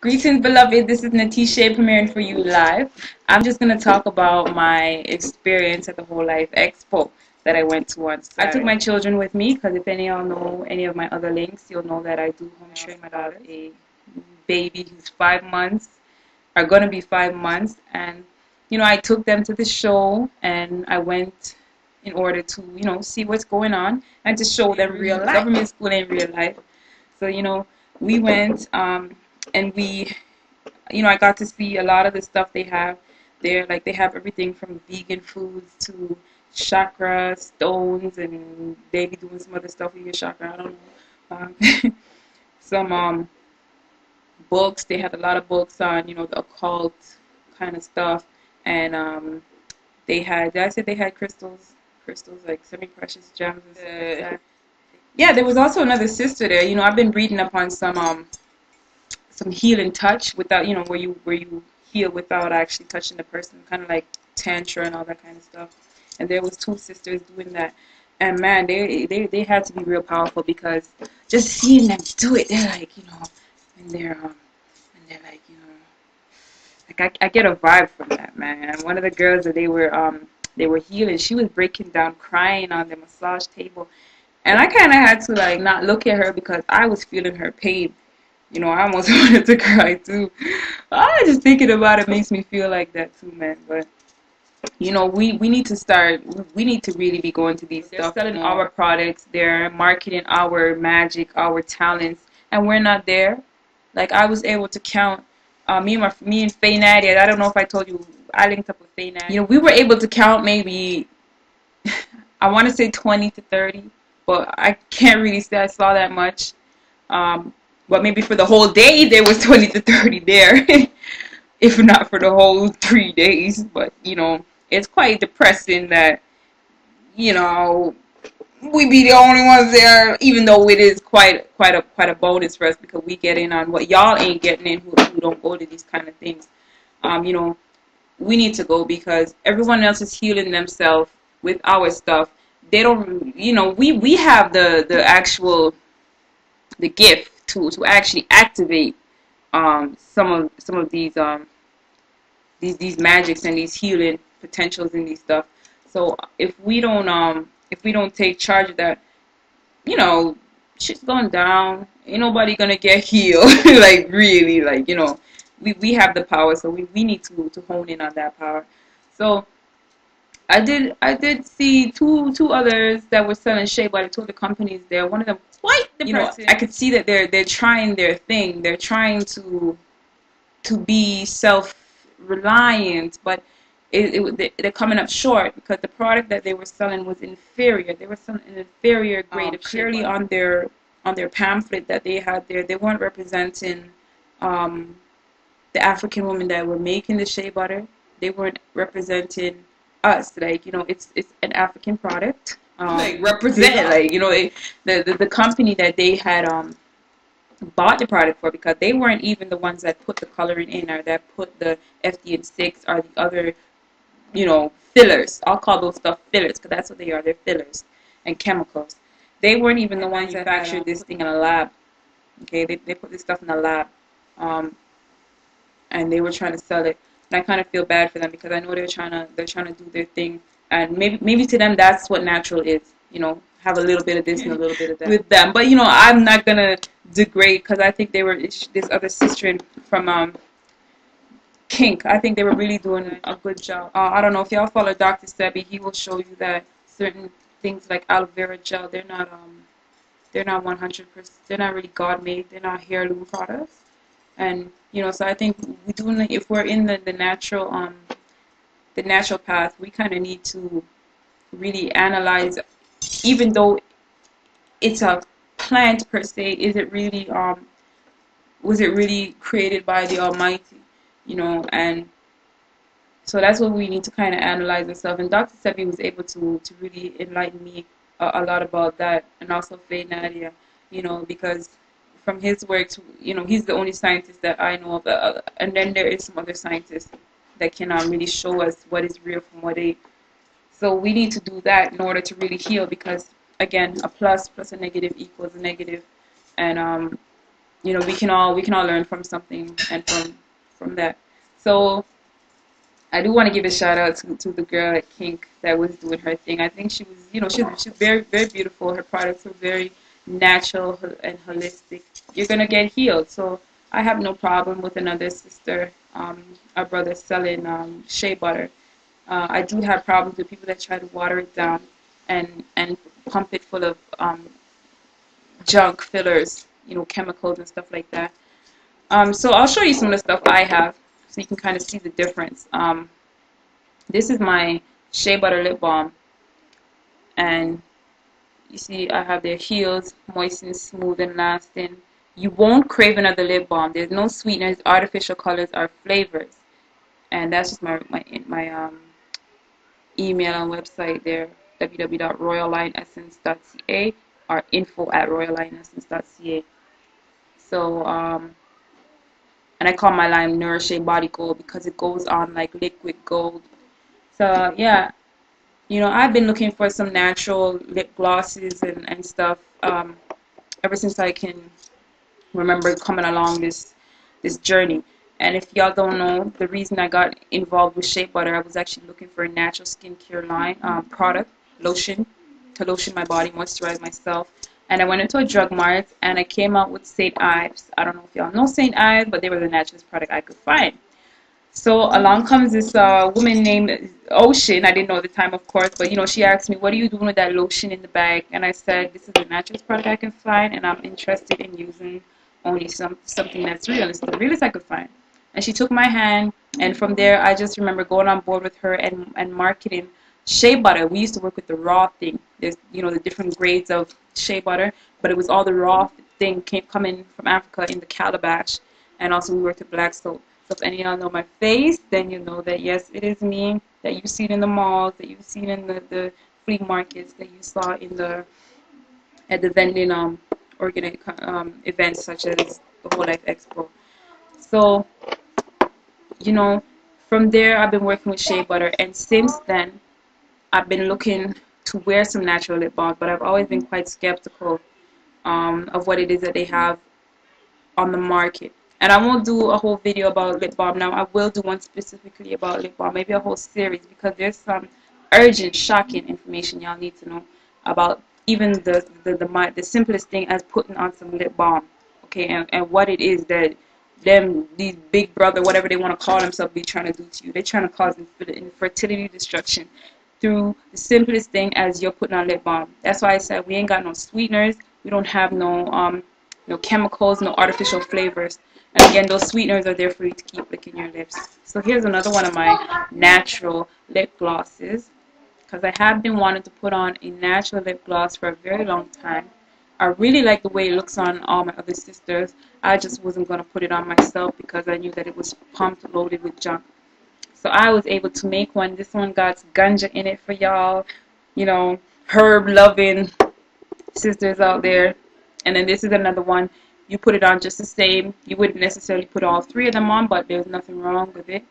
Greetings, beloved. This is Natisha premiering for you live. I'm just going to talk about my experience at the Whole Life Expo that I went to on Saturday. I took my children with me because if any of y'all know any of my other links, you'll know that I do home train my daughter, a baby who's 5 months, are going to be 5 months. And, I took them to the show and I went in order to, see what's going on and to show them real life. Government school in real life. So, we went and we, I got to see a lot of the stuff they have there. Like they have everything from vegan foods to chakra stones, and they be doing some other stuff with your chakra. I don't know. Some books. They had a lot of books on, the occult kind of stuff, and they had. I said they had crystals like semi-precious gems and stuff like that. Yeah, there was also another sister there. I've been reading up on some healing touch without, where you heal without actually touching the person, kind of like tantra and all that kind of stuff. And there was two sisters doing that, and man, they had to be real powerful because just seeing them do it, they're like, and they're like, like I get a vibe from that, man. One of the girls that they were healing, she was breaking down, crying on the massage table. And I kind of had to, like, not look at her because I was feeling her pain. I almost wanted to cry, too. Just thinking about it makes me feel like that, too, man. But, we need to start, we need to really be going to these stuff. They're selling our products. They're marketing our magic, our talents. And we're not there. Like, I was able to count, me and Faye Nadia, I don't know if I told you, I linked up with Faye Nadia. We were able to count maybe, I want to say 20 to 30. But I can't really say I saw that much. But maybe for the whole day there was 20 to 30 there, if not for the whole 3 days. But it's quite depressing that we be the only ones there, even though it is quite a bonus for us because we get in on what y'all ain't getting in who don't go to these kind of things. We need to go because everyone else is healing themselves with our stuff. They don't, we have the gift to actually activate some of these magics and these healing potentials in these stuff. So if we don't take charge of that, shit's going down. Ain't nobody gonna get healed. Like really, like we have the power, so we need to hone in on that power. So I did see two others that were selling Shea Butter. Two of the companies there. One of them quite depressing. I could see that they're trying their thing. They're trying to be self-reliant, but they're coming up short because the product that they were selling was inferior. They were selling an inferior grade of clearly on their pamphlet that they had there. They weren't representing the African women that were making the Shea Butter. They weren't representing us, like it's an African product, like represent, like the company that they had bought the product for, because they weren't even the ones that put the coloring in or that put the FD&6 or the other fillers. I'll call those stuff fillers because that's what they are. They're fillers and chemicals. They weren't even the ones that manufactured this thing in a lab. Okay, they put this stuff in a lab, and they were trying to sell it. And I kind of feel bad for them because I know they're trying to do their thing, and maybe to them that's what natural is. Have a little bit of this and a little bit of that with them. But I'm not gonna degrade because I think they were this other sister from Kink. I think they were really doing a good job. I don't know if y'all follow Dr. Sebi. He will show you that certain things like aloe vera gel, they're not 100%. They're not really God made. They're not heirloom products. And so I think if we're in the natural path, we kind of need to really analyze, even though it's a plant per se, was it really created by the Almighty? And so that's what we need to kind of analyze ourselves. And Dr. Sebi was able to really enlighten me a lot about that, and also Faye Nadia, because from his work, he's the only scientist that I know of, and then there is some other scientists that can really show us what is real from what ain't. So we need to do that in order to really heal, because again, a plus plus a negative equals a negative, and you know, we can all learn from something and from that. So I do want to give a shout out to the girl at Kink that was doing her thing. I think she was, you know, she's very, very beautiful. Her products are very natural and holistic. You're gonna get healed. So I have no problem with another sister, our brother selling Shea Butter. I do have problems with people that try to water it down and pump it full of junk fillers, you know, chemicals and stuff like that. So I'll show you some of the stuff I have so you can kind of see the difference. This is my Shea Butter lip balm, and you see I have their heals, moistened, smooth, and lasting. You won't crave another lip balm. There's no sweeteners, artificial colors, or flavors. And that's just my email and website there, www.royallineessence.ca or info@royallineessence.ca. So and I call my line Nourish Body Gold because it goes on like liquid gold. So yeah, you know, I've been looking for some natural lip glosses and stuff ever since I can remember coming along this journey. And if y'all don't know, the reason I got involved with Shea Butter, I was actually looking for a natural skincare line product, lotion, to lotion my body, moisturize myself. And I went into a drug mart and I came out with St. Ives. I don't know if y'all know St. Ives, but they were the naturalist product I could find. So along comes this woman named Ocean. I didn't know at the time, of course, but you know, she asked me, "What are you doing with that lotion in the bag?" And I said, "This is the naturalist product I can find, and I'm interested in using only something that's real. It's the realest I could find." And she took my hand, and from there, I just remember going on board with her and marketing Shea Butter. We used to work with the raw thing. There's, you know, the different grades of Shea Butter, but it was all the raw thing coming from Africa in the calabash, and also we worked with black soap. So if any of y'all know my face, then you know that yes, it is me, that you've seen in the malls, that you've seen in the flea markets, that you saw in at the vending organic events such as the Whole Life Expo. So, you know, from there I've been working with Shea Butter, and since then I've been looking to wear some natural lip balms, but I've always been quite skeptical of what it is that they have on the market. And I won't do a whole video about lip balm now. I will do one specifically about lip balm, maybe a whole series, because there's some urgent, shocking information y'all need to know about even the simplest thing as putting on some lip balm, okay, and what it is that these big brother, whatever they want to call themselves, be trying to do to you. They're trying to cause infertility, destruction through the simplest thing as you're putting on lip balm. That's why I said we ain't got no sweeteners. We don't have no chemicals, no artificial flavors. And again, those sweeteners are there for you to keep licking your lips. So here's another one of my natural lip glosses, because I have been wanting to put on a natural lip gloss for a very long time. I really like the way it looks on all my other sisters. I just wasn't going to put it on myself because I knew that it was pumped, loaded with junk. So I was able to make one. This one got ganja in it for y'all, you know, herb loving sisters out there. And then this is another one. You put it on just the same. You wouldn't necessarily put all three of them on, but there's nothing wrong with it.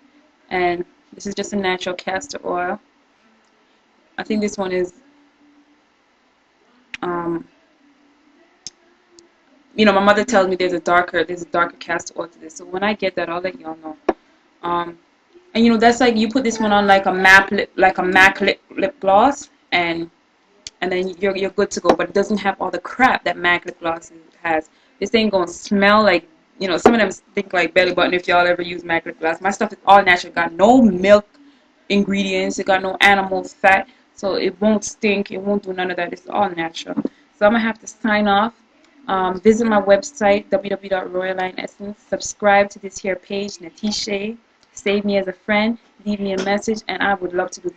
And this is just a natural castor oil. I think this one is, you know, my mother tells me there's a darker castor oil to this. So when I get that, I'll let y'all know. And you know, that's like you put this one on like a MAC lip gloss, and then you're good to go. But it doesn't have all the crap that MAC lip gloss has. This ain't gonna smell like, you know, some of them think like belly button if y'all ever use MAC lip gloss. My stuff is all natural. It got no milk ingredients. It got no animal fat, so it won't stink. It won't do none of that. It's all natural. So I'm gonna have to sign off. Visit my website www.royallineessence. Subscribe to this here page, Natisha. Save me as a friend. Leave me a message, and I would love to do